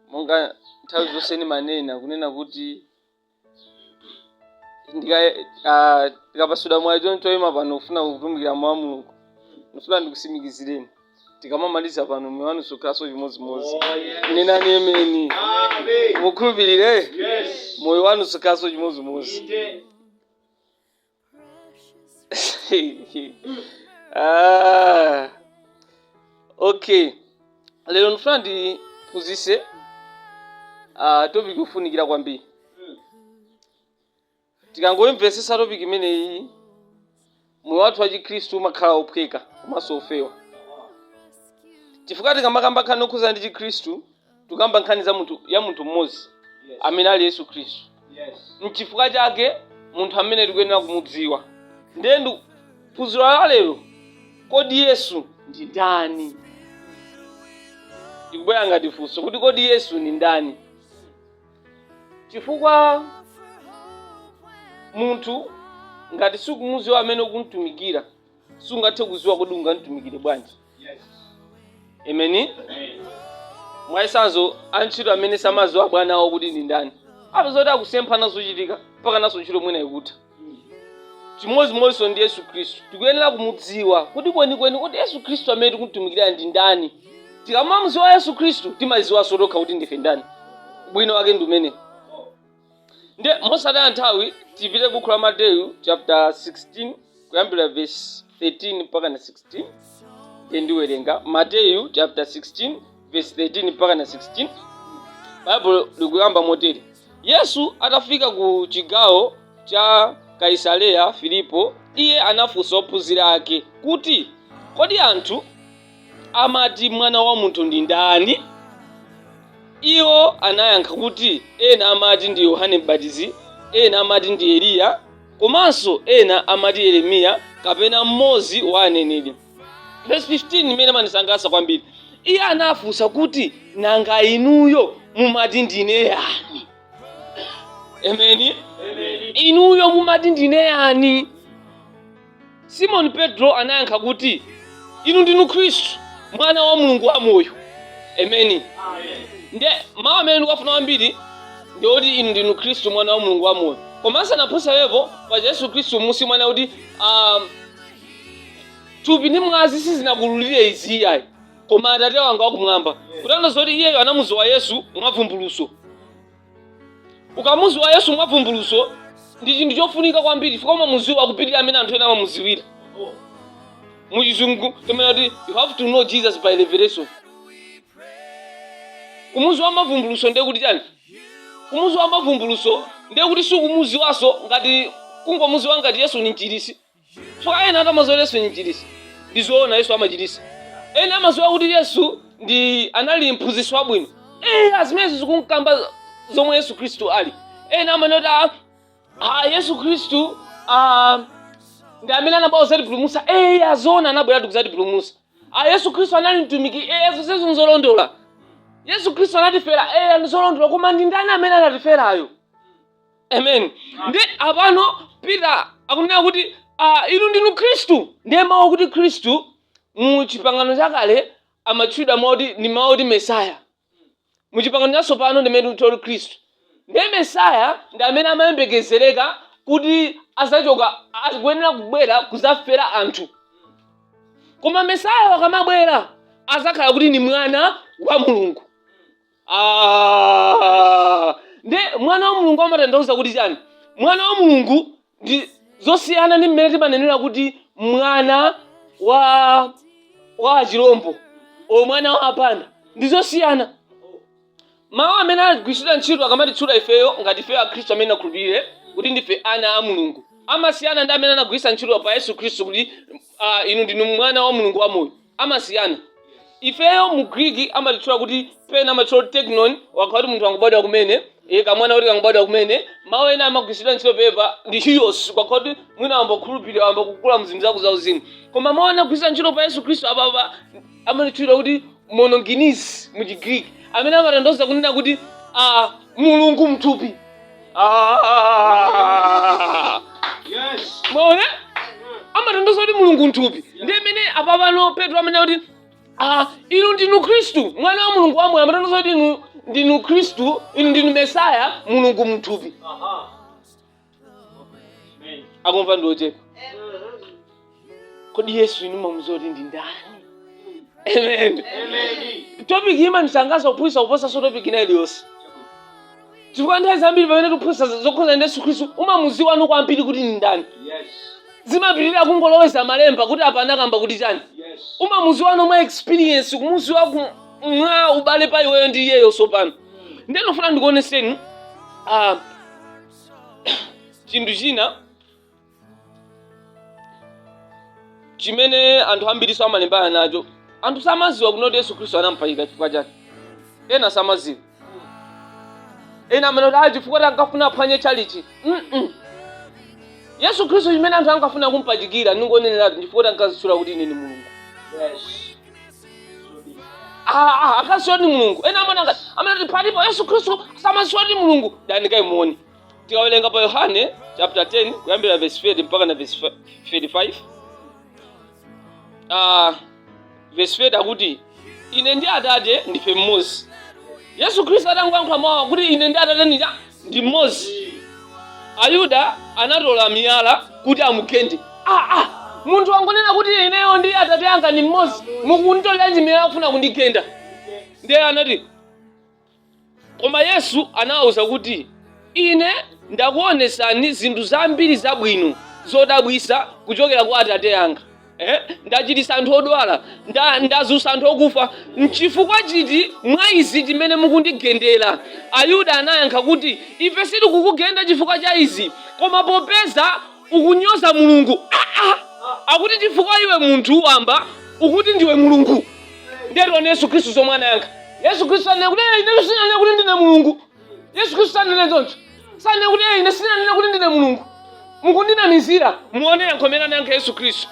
monga nthawi zonse manena kunena kuti tikapasula mwayi chonchoyima pano ufuna kutumikira mawu a Mulungu, ndifuna ndikusimikizireni tikamamaliza pano moyo wanu sukhaso chimodzimodzi. Nenani ameni. Mukhulupirire moyo wanu sukhaso chimodzimodzi. Okay, lero ndifuna ndiphunzitse topic yofunikira kwambiri. Tikangoyimvetsesa topic imeneyi moyo wathu wa Chikhristu umakhala ophweka komanso ofewa. Chifukwa tikamakamba nkhani okhudzana ndi Chikhristu tikamba nkhani ya munthu mmodzi amene ali Yesu Khristu. N'chifukwa chake munthu amene tikuyenera kumudziwa. Ndiye phunziro la lero, kodi Yesu ndi ndani? Tikubwera ngati funso kuti kodi Yesu ndi ndani? Chifukwa munthu ngati sukumudziwa amene ukumutumikira sungathe kudziwa kodi ungamtumikire bwanji. Ameni. Mwaisanzo antchito amene samadziwa bwana wawo kuti ndi ndani apezoti akusemphana zochitika mpaka naso ntchito mwina ikutha. Chimodzimodzinso ndi Yesu Khristu tikuyenera kumudziwa kuti kwenikweni kodi Yesu Khristu amene tikumutumikira ndi ndani. Tikamamudziwa Yesu Khristu timadziwanso tokha kuti ndife ndani. Bwino wake ndi umene. Ndiye mosataya nthawi tipite buku la Mateyu chapter 16 kuyambira verse 13 mpaka na 16. Ndiwerenga Mateyu chapter 16 verse 13 mpaka na 16. Bible likuyamba motere: Yesu atafika ku chigawo cha Kaisareya Filipo, iye anafunsa ophunzira ake kuti kodi anthu amati mwana wa munthu ndi ndani? Iwo anayankha kuti ena amati ndi Yohane M'batizi, ena amati ndi Eliya, komanso ena amati Yeremiya kapena mmodzi wa aneneri. Verse 15 imene manisangalatsa kwambiri. Iye anafunsa kuti nanga inuyo mumati ndine yani? Ameni. Inuyo mumati ndine yani? Simon Petro anayankha kuti inu ndinu Khristu, mwana wa Mulungu wamoyo. Ameni. Ndiye mawu amene ndikufuna kwambiri ndioti inu ndinu Khristu, mwana wa Mulungu wamoyo. Komanso anaphunzitsa lepo pa Yesu Khristu musi mwana kuti thupi ndi mwazi sizinakululire izi ayi, koma Atate wanga wakumwamba. Kutanthauza kuti iyeyo anamudziwa Yesu mwavumbulutso. Ukamudziwa Yesu mwavumbulutso ndi chinthu chofunika kwambiri, chifukwa umamudziwa kupitirira amene anthu ena amamudziwira. Muchizungu timene kuti you have to know Jesus by revelation. Kumudziwa mavumbulutso ndiye kuti chani? Kumudziwa mavumbulutso ndiye kuti sukumudziwanso ngati kungomudziwa ngati Yesu ni mchirisi. Chifukwa ena amadziwa Yesu ni mchirisi, ndizoona Yesu amachirisa. Ena amadziwa kuti Yesu ndi anali mphunzitsi wabwino. Azimene zikumkamba zomwe Yesu Khristu ali. Ena amanena Yesu Khristu ndi amene anabwera kudzatipulumutsa. Azona anabwera kudzatipulumutsa. Yesu Khristu anali mtumiki. Zonse nzolondola. Yesu Khristu anatifera. Nzolondola, koma ndi ndani amene anatiferayo? Amen. Ndi apano Peter akunena kuti inu ndinu Khristu. Ndiye mawu kuti Khristu mu chipangano chakale amatchedwa moti ni mawu kuti Mesaya. Mu chipangano chatsopano ndi amene kuti Khristu. Ndiye Mesaya ndi amene amayembekezereka kuti azachoka, akuyenera kubwera kudzafera anthu. Koma Mesaya akamabwera azakhala kuti ni mwana wa Mulungu. Ndiye mwana wa Mulungu amatanthauza kuti chani? Mwana wa Mulungu ndi zosiyana ndi mmene timanenera kuti mwana wa chirombo o mwana wa apanda. Ndi zosiyana. Mawu amene agwiritsidwa ntchito akamatitchula ifeyo ngati ifeyo Akhristu amene akhulupirire kuti ndife ana a Mulungu, amasiyana ndi amene anagwiritsa ntchito pa Yesu Khristu kuti inu ndinu mwana wa Mulungu wamoyo. Amasiyana. Ifeyo mu Greek amatitchula kuti pena amatitchula teknon, wakati munthu angobadwa kumene, kamwana kuti kangobadwa kumene. Mawu ena amagwiritsidwa ntchito pepa ndi hios, kwakuti mwina ambakhulupirira ambakukula mzimu zako zauzimu. Koma mawu anagwiritsa ntchito pa Yesu Khristu apapa amatitchula kuti monogenes mu Greek, amene amatanthauza kunena kuti Mulungu mthupi. Yes. Maona? Amatanthauza kuti Mulungu mthupi. Ndiye amene apapano Petro amene kuti inu ndinu Khristu mwana wa Mulungu wamwe amatanthauza kuti inu ndinu Khristu, inu ndinu Mesaya, Mulungu mthupi. Akumva ndochepa. Kodi Yesu inu mamuziwa kuti ndi ndani? Amen. Topic ima nisangaza kuphunzitsa kuposa so topic ina iliyonse. Chifukwa nthawi zambiri pamene tiphunzitsa zokhuza ndi Yesu Khristu umamuziwa anu kwambiri kuti ndi ndani. Zimapitirira kungoloweza malemba kuti apa anakamba kuti chani. Umamuziwa anu mwa experience, kumuziwa mwa ubale pa iweyo ndi iyeyo sopano. Ndiye ndofuna ndikuoneseni chinthu china chimene anthu ambiri samalembana nacho. Anthu samaziwa kunoti Yesu Khristu anampachika chifukwa chake. Ena samaziwa. Ena amanoti chifukwa ankafuna aphwanye chalichi. Yesu Khristu chimene anthu ankafuna kumpachikira ningonenera chifukwa ankazitchula kuti ine ni Mulungu. Akasiwa ni Mulungu. Ena amanoti palipo Yesu Khristu samaziwa ndi Mulungu. Dani kaimuone. Tikawerenga pa Yohane chapter 10 kuyambira verse 30 mpaka na verse 35. Verse 30 akuti ine ndi Atate ndife mmodzi. Yesu Khristu atangoyankhula mawu kuti ine ndi Atate ndi mmodzi. Ayuda anatola miyala kuti amugende. Munthu wangonena kuti ineyo ndi Atate anga ndi mmodzi, mukunditoleranji miyala kufuna kundigenda? Ndiye anati koma Yesu anawuza kuti ine ndakuonesani zinthu zambiri zabwino zodabwisa kuchokera kwa Atate anga. Ndachititsa anthu odwala, ndazutsa anthu okufa, n'chifukwa chiti mwa izi chimene mukundigendera? Ayuda anayankha kuti ife sitikukugenda chifukwa cha izi, koma popeza ukunyoza Mulungu. Akuti chifukwa iwe munthu wamba ukuti ndiwe Mulungu. Ndero Yesu Khristu zomwe anayankha. Yesu Khristu anene kuti ine sinanene kuti ndine Mulungu. Yesu Khristu sanene choncho. Sanene kuti ine sinanene kuti ndine Mulungu. Mukundinamizira. Muone yankho mene anayankha Yesu Khristu.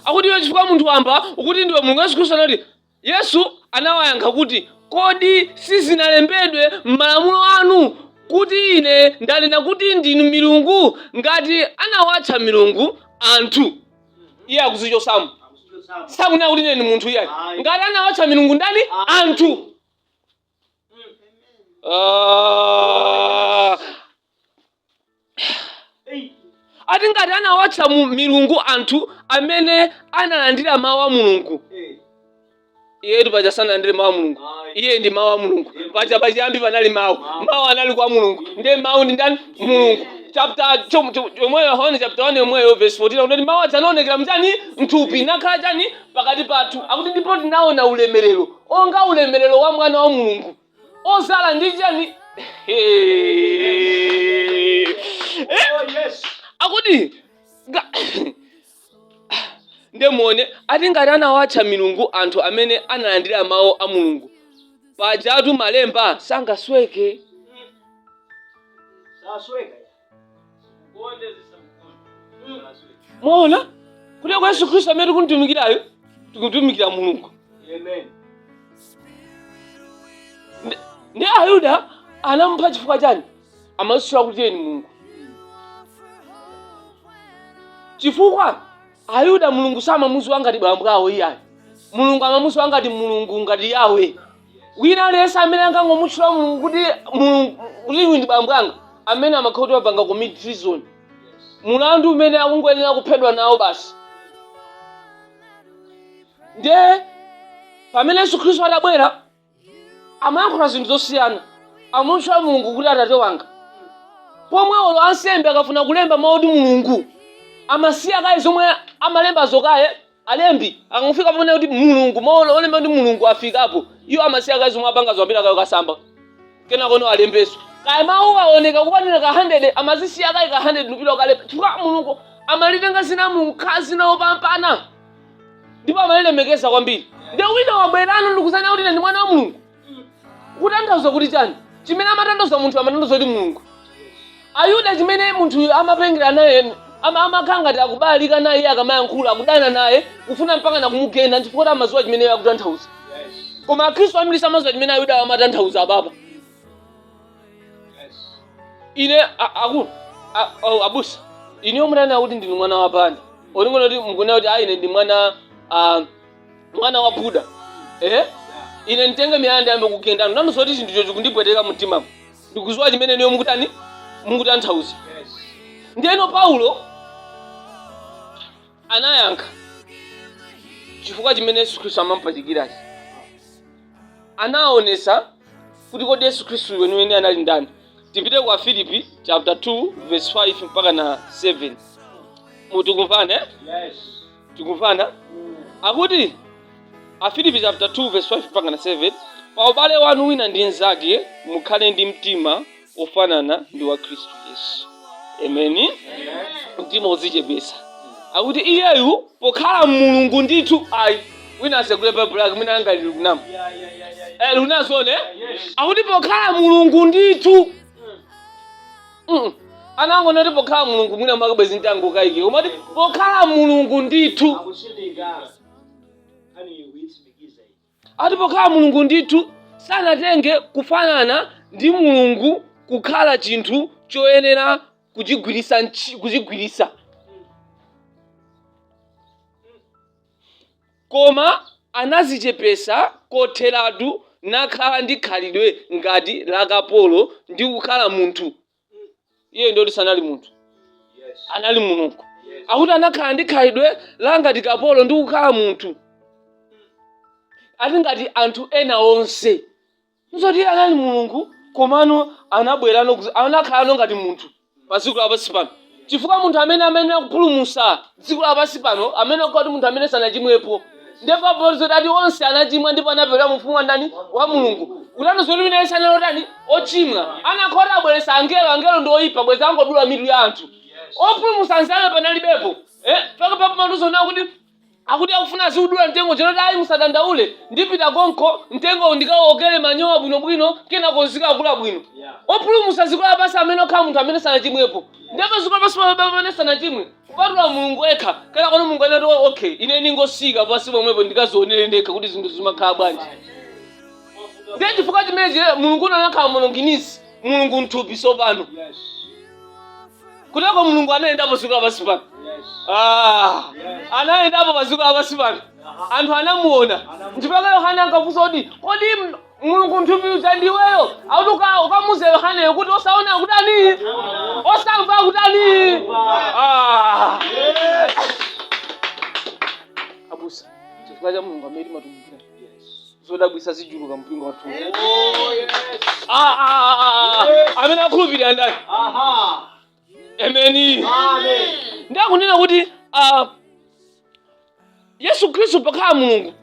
Akuti iwe chifukwa munthu wamba ukuti ndiwe Mulungu. Yesu Khristu anati, Yesu anawayankha kuti kodi sizinalembedwe m'malamulo anu kuti ine ndanena kuti ndinu milungu? Ngati anawatcha milungu anthu, iye akuzichotsamu. Sakunena kuti ine ndi munthu iyayi. Ngati anawatcha milungu ndani? Anthu. Ati ngati anawatcha milungu anthu amene analandira mawu a Mulungu. Iye paja sanalandire mawu a Mulungu. Iye ndi mawu a Mulungu. Paja pachiyambi panali mawu. Mawu anali kwa Mulungu. Ndiye mawu ndi ndani? Mulungu. Chapter yomweyo Yohane chapter 1 yomweyo verse 14 akuti mawu anaonekera mchani? Mthupi nakhala chani? Pakati pathu. Akuti ndipo tinaona ulemerero, onga ulemerero wa mwana wa Mulungu. Ozala ndi chani? Akuti ndemone ati ngati anawatcha milungu anthu amene analandira mawu a Mulungu, pajatu malemba sangasweke. Mona kuti kwa Yesu Khristu amene tikumutumikirayo tikutumikira Mulungu. Ndi Ayuda anamupha chifukwa chani? Amasula kuti iye ni Mulungu. Chifukwa Ayuda Mulungu samamuziwa ngati bambo awo iyayi. Mulungu amamuziwa ngati Mulungu ngati Yawe. Wina aliyense amene angangomutchula Mulungu kuti Mulungu kuti ndi bambo anga, amene amakhala apanga commit treason. Mulandu umene akungoyenera kuphedwa nawo basi. Ndiye pamene Yesu Khristu atabwera amayankhula zinthu zosiyana. Amutchula Mulungu kuti Atate wanga. Pomwe olo ansembe akafuna kulemba mawu oti Mulungu, amasiya kaye zomwe amalemba zokaye, alembi akangofika pamene kuti Mulungu mawu olemba kuti Mulungu afikapo, iwo amasiya kaye zomwe apanga zopita kayo kasamba. Kenako alembeso. Kaya mawu aoneka kupanira ka 100 amazisiya kaye ka 100 ndipita kalepa. Chifukwa Mulungu amalitenga zina Mulungu kazi nawo pampana. Ndipo amalilemekeza kwambiri. Ndiye wina wabwerano ndikuzana kuti ndi mwana wa Mulungu. Kutanthauza kuti chani? Chimene amatanthauza munthu amatanthauza kuti Mulungu. Ayuda chimene munthu amapengera naye amakhala ngati akubalika naye, iye akamayankhula akudana naye kufuna mpaka na kumugenda chifukwa amaziwa chimene akutanthauza. Koma Khristu ambiri samaziwa chimene Ayuda amatanthauza baba. Ine abusa ine omutana kuti ndinu mwana wa pani. Olingono kuti mukuna kuti ine ndi mwana mwana wa Buda. Ine ntenga miyanda yambe kukendana. Namusoti chinthu chocho kundipweteka mtima. Ndikuziwa chimene niyo mukutani? Mukutanthauza. Ndiyeno Paulo anayankha chifukwa chimene Yesu Khristu amampachikirachi. Anaonesa kuti kodi Yesu Khristu weniweni anali ndani. Tipite kwa Filipi chapter 2 verse 5 mpaka na 7. Mutukumvana Yes. Tukumvana? Akuti Filipi chapter 2 verse 5 mpaka na 7. Pa ubale wanu wina ndi nzake mukhale ndi mtima ofanana ndi wa Khristu Yesu. Amen. Mtima uzichepesa. Akuti iyeyu pokhala Mulungu ndithu ayi wina asekulepa black mina angali lunamu. Lunazone? Akuti pokhala Mulungu ndithu. Anango noti pokhala Mulungu mwina makabwezi ntango kaike. Komati pokhala Mulungu ndithu. Ati pokhala Mulungu ndithu sanatenge kufanana ndi Mulungu kukhala chinthu choyenera kuchigwirisa. Koma anazichepesa kotheratu nakhala ndi khalidwe ngati la kapolo ndi kukhala munthu. Iye ndoti sanali munthu. Anali Mulungu. Akuti anakhala ndi khalidwe la ngati kapolo ndi kukhala munthu. Ati ngati anthu ena onse. Nzoti anali Mulungu komano anabwerano anakhala ngati munthu padziko lapansi pano. Chifukwa munthu amene akupulumutsa dziko lapansi pano amene akuti munthu amene sanachimwepo. Ndipo bozoti ati onse anachimwa ndipo anapereka mfumu wa ndani wa Mulungu. Ulano zoti wina sanalotani ochimwa. Anakhota abweresa angelo ndi oyipa bweza angodula mitu ya anthu. Opulumutsa nzake panalibepo. Paka manduzo nawo akuti akufuna ziudula mtengo chenoti ayi musadandaule ndipita konko mtengo ndikaokere manyowa bwinobwino kena konzika kula bwino. Opulumutsa dziko lapansi amene okhala munthu amene sanachimwepo. Ndipo dziko lapansi amene sanachimwe kupatula Mulungu ekha. Kaya kono Mulungu anati okay ine ningosika pasi pomwepo ndikazionere ndekha kuti zinthu zimakhala bwanji. Ndiye chifukwa chimenechi Mulungu anakhala mononginisi Mulungu mthupi sopano. Kutako Mulungu anayendapo dziko lapansi pano. Anayendapo padziko lapansi pano. Anthu anamuona. Ndipaka Yohana ankafunsa kodi Mulungu mthupi uja ndiweyo? Autuka ukamuze Yohana kuti osaona kutani? Osamva kutani? Abusa. Chifukwa cha Mulungu amene matumbira. Zodabwisa zijuluka mpingo wathu. Amene akhulupirira ndani? Amen. Ndakunena kuti Yesu Khristu pakhala Mulungu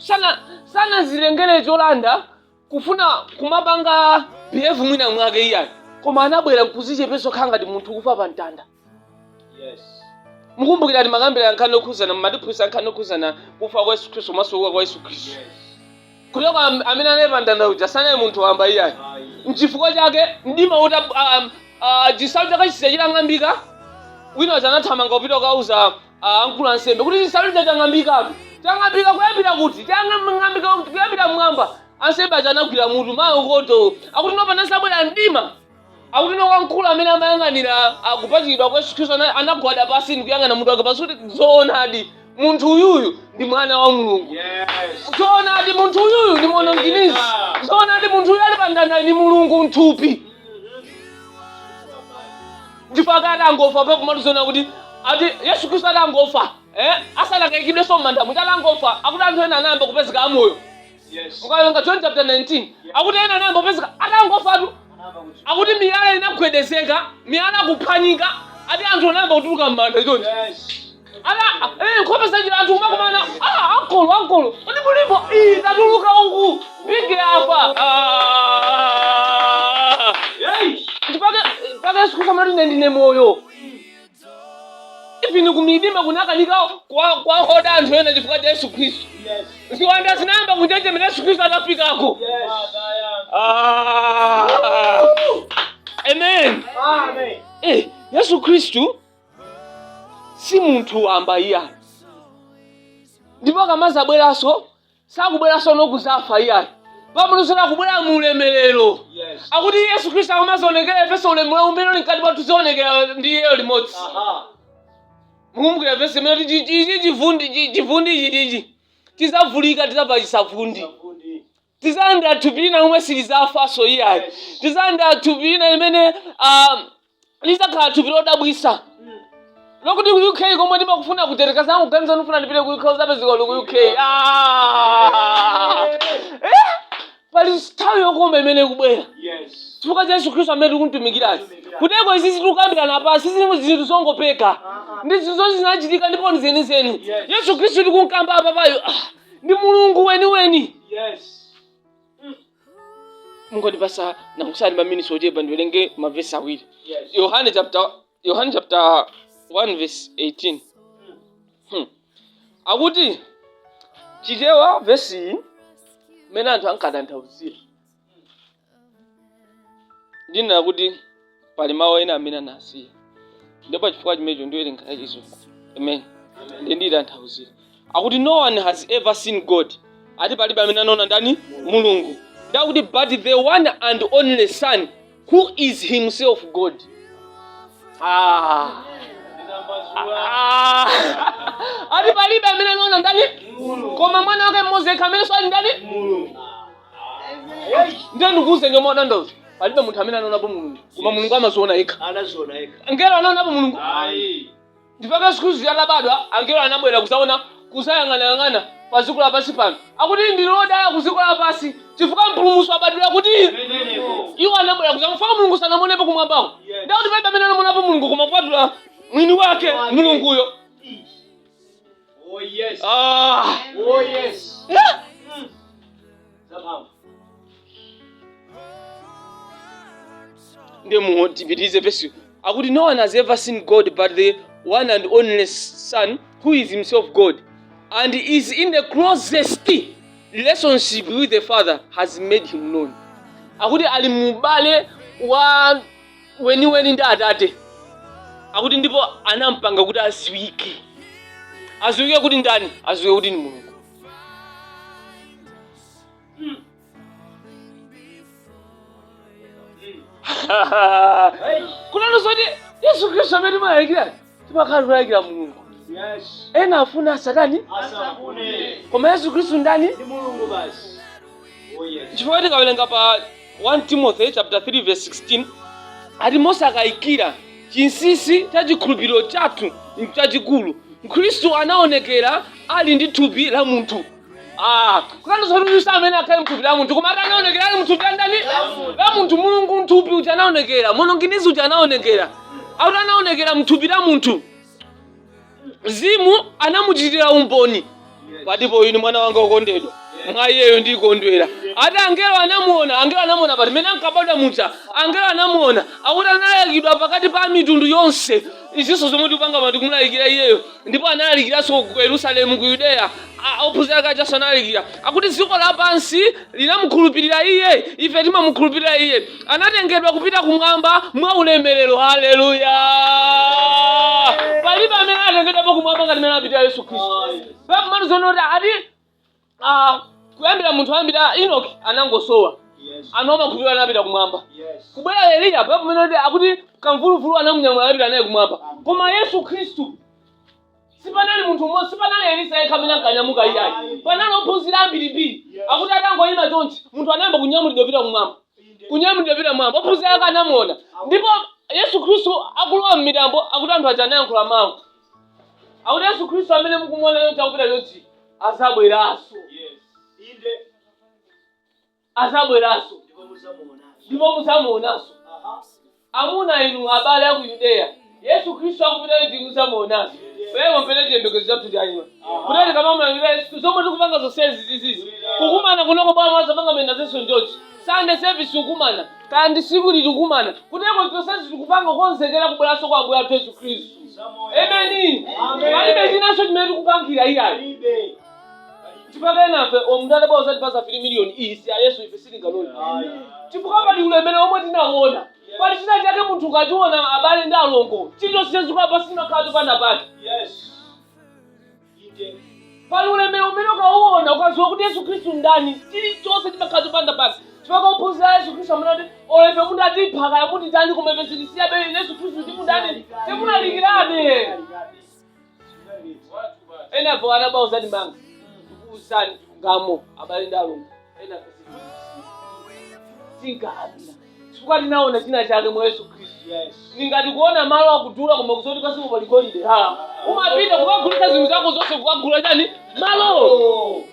sana zilengere cholanda kufuna kumapanga behave mwina mwake iyayi. Koma anabwera kuzichepesa kukhala ngati munthu kufa pa mtanda. Mukumbukira ati makambira yankhani okhuzana mmatiphunzitsa yankhani okhuzana kufa kwa Yesu Khristu masauka kwa Yesu Khristu. Kuleko amene anali pa mtanda uja sanali munthu wamba iyayi. N'chifukwa chake mdima uta chisalu chake chitang'ambika. Wina anathamanga kupita kauza amkulu ansembe kuti chisalu chang'ambika. Chang'ambika kuyambira kuti? Chang'ambika kuyambira mmwamba. Ansembe anagwira mutu maokoto. Akuti nopa nasabwera mdima. Akuti no wamkulu amene amayang'anira kupachikidwa kwa Yesu Khristu anagwada pasi ndikuyang'ana mutu wake pasuti zoonadi munthu uyuyu ndi mwana wa Mulungu. Zoonadi munthu uyuyu ndi mononginisi. Zoonadi munthu uyu ali pa mtanda ndi Mulungu mthupi. Ndifaka atangofa pa kumatuzona kuti ati Yesu Khristu atangofa asanakayikidwe so manda muti atangofa akuti anthu ena anayamba kupezeka amoyo. Mukawerenga John chapter 19 akuti ena anayamba kupezeka atangofa tu. Akuti miyala inagwedezeka miyala kuphwanyika ati anthu anayamba kutuluka m'manda chonchi. Nkhope zachira anthu kumakumana ankolo kuti mulipo tatuluka uku bige apa. Ndipaka Yesu Khristu amati ndine moyo. Ifini kumidima kunakanika kwa hoda anthu ena chifukwa cha Yesu Khristu. Ziwanda zinayamba kunjenjemera Yesu Khristu atafikako. Amen. Yesu Khristu si munthu wamba iyayi. Ndipo kamazi abweraso sakubweraso nokuzafa iyayi. Pamuluzira kubwera mu ulemerero. Akuti Yesu Khristu amazoonekera Efeso ulemerero umene nkati pathu zionekera ndi iyeyo limodzi. Mukumbukira verse imene chivundi chiji. tizavulika tizabva chisavundi tizanda tupina umwe silizafaso iyayi tizanda tupina imene lizakhala thupi lodabwisa lokuti ku UK komwe ndimakufuna kutereka zangu kuganiza ndifuna ndipite ku UK uzapezeka ku UK pali nthawi yokoma imene kubwera chifukwa cha Yesu Khristu amene tikumtumikirayo kuteko izi tikukambirana pasi sizimwe zinthu zongopeka ndi zinthu zinachitika ndipo ndizenizeni Yesu Khristu tikumkamba apapayo ndi Mulungu weniweni mungondipasa nakusali maminisi ochepa ndiwerenge mavesi awiri Yohane chapter 1 verse 18 akuti chitewa vesi mene anthu ankatanthauzira ndinena kuti pali mawu ena amene anasiya ndipo chifukwa chimenecho ndiwerenga ichizuku amen nditanthauzira akuti no one has ever seen God ati palibe amene anaona ndani Mulungu ndakuti but the one and only Son who is himself God ati palibe amene anaona ndani koma mwana wake mmodzi yekha amene ali ndani ndiye ndikuuze ngomona ndozo palibe munthu amene anaonapo Mulungu koma Mulungu amaziona yekha angelo anaonapo Mulungu ndipaka Yesu Khristu atabadwa angelo anabwera kusayang'anayang'ana pa dziko lapansi pano akuti ndilodala ku dziko lapansi chifukwa mpulumutsi wabadwira kuti iwo anabwera kuzamufa Mulungu sanamuonepo kumwambako ndakuti palibe amene anamuonapo Mulungu koma kupatula mwini wake Mulunguyo. Oh yes. Oh yes. Ndemo tipitize vesi akuti no one has ever seen God but the one and only Son who is himself God and is in the closest relationship with the Father has made him known. Akuti ali mubale wa weni ndi Atate. Akuti ndipo anampanga kuti aziwike kuti ndani aziwike kuti ni Mulungu. Kuna zoti Yesu Khristu amene timayikira timakhala Mulungu. Yes. Ena afuna Satani Asafune. Koma Yesu Khristu ndani Ndi Mulungu basi. Oh yes. Chifukwa tikawerenga pa 1 Timothy chapter 3 verse 16 ati Mose akayikira chinsisi cha chikhulupiriro chathu chachikulu Khristu anaonekera ali ndi thupi la munthu. Kuna zoti amene akhale mthupi la munthu koma anaonekera ali mthupi ndani la munthu Mulungu mthupi uja anaonekera mulunginizi uja anaonekera auti anaonekera mthupi la munthu. Mzimu anamuchitira umboni patipo ine mwana wanga ukondedwa mwa iyeyo ndikondwera ati angelo anamuona pati mene ankabadwa mucha angelo anamuona akuti analayikidwa pakati pa mitundu yonse izinso zomwe tikupanga pano tikumulayikira iyeyo ndipo analayikiranso ku Yerusalemu ku Yudeya ophunzira kachaso analayikira akuti dziko lapansi linamukhulupirira iye ife timamukhulupirira iye anatengedwa kupita kumwamba mwa ulemerero. Haleluya. Palibe amene atengedwapo kumwamba ngati mene apita Yesu Khristu. Papo manu zonoti ati kuyambira munthu ayambira Enoch anangosowa anoma kupita anapita kumwamba. Kubwera Eliya papo mene akuti kamvuluvulu anamunyamula anapita naye kumwamba. Koma Yesu Khristu sipanali munthu mmodzi sipanali Elisa yekha amene ankanyamuka iyayi panali ophunzira ambirimbiri akuti atangoyima chonchi munthu anayamba kunyamulidwa pita kumwamba ophunzira yake anamuona ndipo Yesu Khristu akulowa m'mitambo akuti anthu aja anayankhula mawu akuti Yesu Khristu amene mukumuona yonchi akupita yonchi azabweranso ndipo muzamuonanso amuna inu abale aku Yudeya Yesu Khristu akupita yonchi muzamuonanso wewe mpele chiyembekezo chathu chaima kutali kama mlangira zomwe tikupanga zonsezi zizizi kukumana kunoko bwana wazapanga menda zenso njochi Sunday service ukumana kandi siku litukumana kuteko zonsezi tikupanga konzekera kubweranso kwa Ambuye athu Yesu Khristu. Amen. Palibe chinacho chimene tikupangira iyayi tipaka nafe omndale bwa uzatipasa 3 million isi ya Yesu ife silingaloni chifukwa pali ulemere omwe tinaona pali china chake munthu ukationa abale ndi alongo chito sizikuwa pasi makhato pana pake. Pali ulemere umene ukauona ukaziwa kuti Yesu Khristu ndani chilichonse chimakhato pana pake chifukwa ophunzira Yesu Khristu amene olefe munthu atiphaka yakuti tani kumene silisiya beli Yesu Khristu timundani timunalikirane enapo anaba uzati manga usani ngamo abale ndalongo ena singamina chifukwa tinaona china chake mwa Yesu Kristu. Ningati kuona malo akudula koma kusoti kasimo paligolide umapita kukagulitsa zinthu zako zonse kukagula chani malo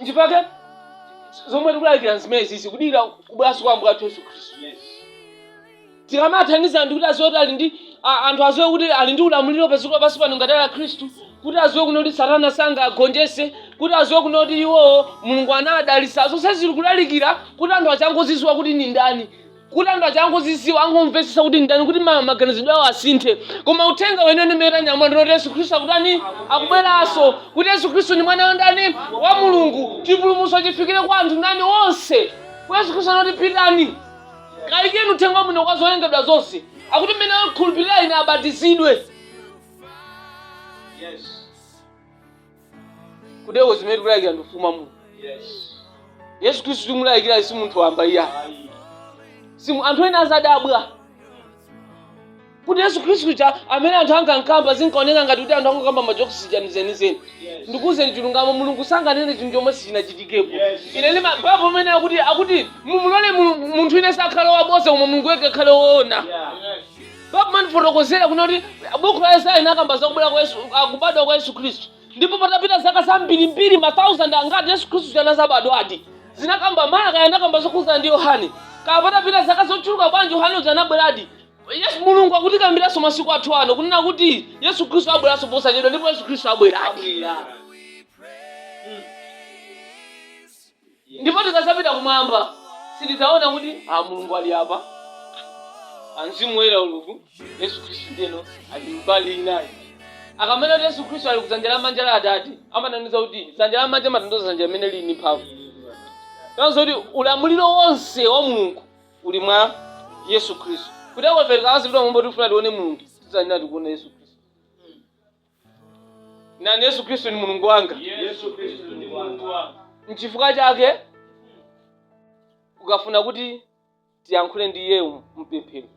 njipake zomwe tikulalikira zimene zizi kudira kubwaso kwa Ambuye athu Yesu Kristu. Tikamathandiza anthu kuti aziwe kuti ali ndi anthu aziwe kuti ali ndi ulamuliro paziko lapansi pano ngati ali Khristu, kuti aziwe kuti Satana sangagonjese, kuti aziwe kuti iwo Mulungu anadalitsa. Zonse zili kulalikira kuti anthu achangoziziwa kuti ndi ndani, kuti anthu achangoziziwa angomvetsetsa kuti ndani, kuti maganizidwe awo asinthe. Koma uthenga wenene umene nyamula ndi Yesu Kristu akutani akubweranso, kuti Yesu Kristu ni mwana wa ndani wa Mulungu, chipulumutso chifikire kwa anthu ndani onse. Kwa Yesu Kristu anati pitani kalikeni uthenga wabwino kwa zolengedwa zonse, akuti mmene akhulupirira ine abatizidwe. Kudewo zimene tikulalikira ndifuma mu Yesu Kristu timulalikira si munthu wamba iya simu anthu ena azadabwa kuti Yesu Kristu cha amene anthu ankankamba zinkaoneka ngati kuti anthu ankakamba majokisi zenizeni. Ndikuze chilungamo Mulungu sanganene chinthu chomwe sichinachitikepo. Ine ndi mababu amene akuti mumulole munthu ine sakhala wabodza koma Mulungu yekha akhale woona. Babu manifotokozera kuti buku la Yesaya inakamba zakubwera kwa Yesu, akubadwa kwa Yesu Kristu. Ndipo patapita zaka zambirimbiri ma 1000 angati Yesu Kristu anazabadwadi. Zinakamba Marko yanakamba zokhuza ndi Yohane. Kapatapita zaka zochuluka bwanji Yohane anabweradi. Yesu Mulungu akuti kambiranso masiku athu ano kunena kuti Yesu Kristu abweranso posachedwa, ndipo Yesu Kristu abweradi. Ndipo tikasapita kumwamba sitidzaona kuti Mulungu ali apa, Mzimu Woyera uluku, Yesu Kristu ndeno ali mbali inayi. Akamena kuti Yesu Kristu ali kudzanja lamanja la Atate, amananiza kuti dzanja lamanja matanthauza dzanja limene lili mphamvu. Tanso kuti ulamuliro wonse wa Mulungu uli mwa Yesu Kristu. Kuti akwapereka azipita momwe tifuna tione Mulungu, tidzanena tikuone Yesu Kristu. Nani Yesu Kristu ni Mulungu wanga. Yesu Kristu ni Mulungu wanga. N'chifukwa chake ukafuna kuti tiyankhule ndi iye mpemphero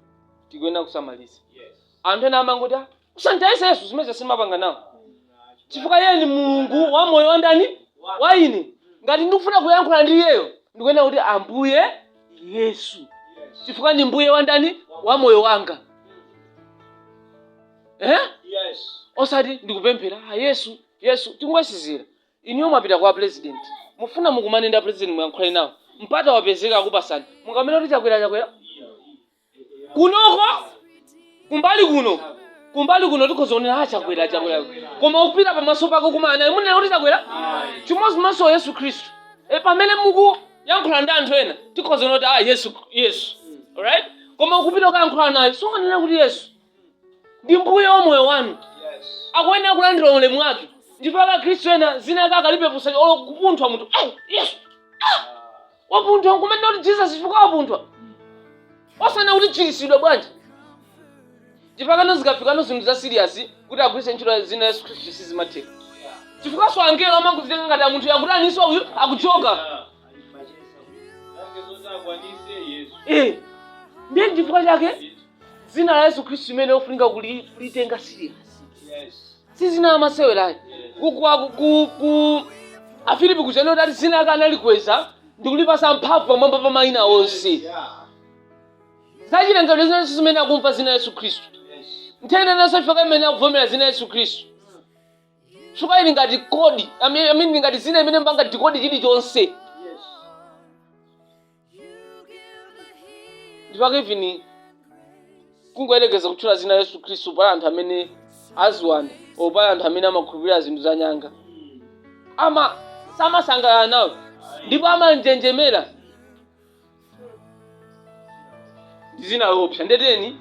tikuyenera kusamalitsa. Anthu ena amangoti usanditayitse Yesu zimene simapanga nawo. Chifukwa iye ni Mulungu wa moyo wa ndani wa ine. Ngati ndikufuna kuyankhula ndi iyeyo ndikuyenera kuti Ambuye Yesu. Chifukwa ni mbuye wa ndani wa moyo wanga. Osati ndikupemphera Yesu tingwesizira. Iniyo mwapita kwa president. Mufuna mukumane ndi president muyankhule nawo. Mpata wapezeka akupasani. Mukamena kuti chakwera. Kunoko kumbali kuno tikozonera chakwera. Koma ukupita pamaso pako kumana munena kuti chakwera. Chimozi maso Yesu Kristu. Pamene muku yankhula ndi anthu ena tikozonera kuti Yesu. Alright? Koma ukupita ukayankhula naye sunganena kuti Yesu ndi mbuye wa moyo wanu. Akuyenera kulandira ulemu wake. Ndipo Khristu ena zina akalibe pusa kupunthwa munthu. Yesu. Wapunthwa kumene kuti Jesus chifukwa wapunthwa. Osana kuti chiritsidwe bwanji. Chifukwa zikafika zinthu za serious kuti agwiritse ntchito zina Yesu Kristu sizimatheka. Chifukwa so angelo amanguvitenga ngati munthu yakuti aniso uyu akuchoka. Ndiye chifukwa chake zina la Yesu Kristu imene ofunika kulitenga serious. Sizina amasewerayi. Ku Afilipi kuchano dati zina akanalikweza ndikulipasa mphamvu pamwamba pa mayina onse. Zachilengedwe zina zimene akumva zina Yesu Kristu. Nthene naso chifukwa imene akuvomera zina Yesu Kristu. Chifukwa ili ngati kodi, amini ngati zina imene mbanga tikodi chilichonse. Chifukwa even kungoyerekeza kutchula zina Yesu Kristu pala anthu amene aziwanda opala anthu amene amakhulupirira zinthu za nyanga. Samasangalala nawo ndipo amanjenjemera. Ndi zina lopsa ndeteni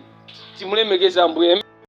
timulemekeza Ambuye.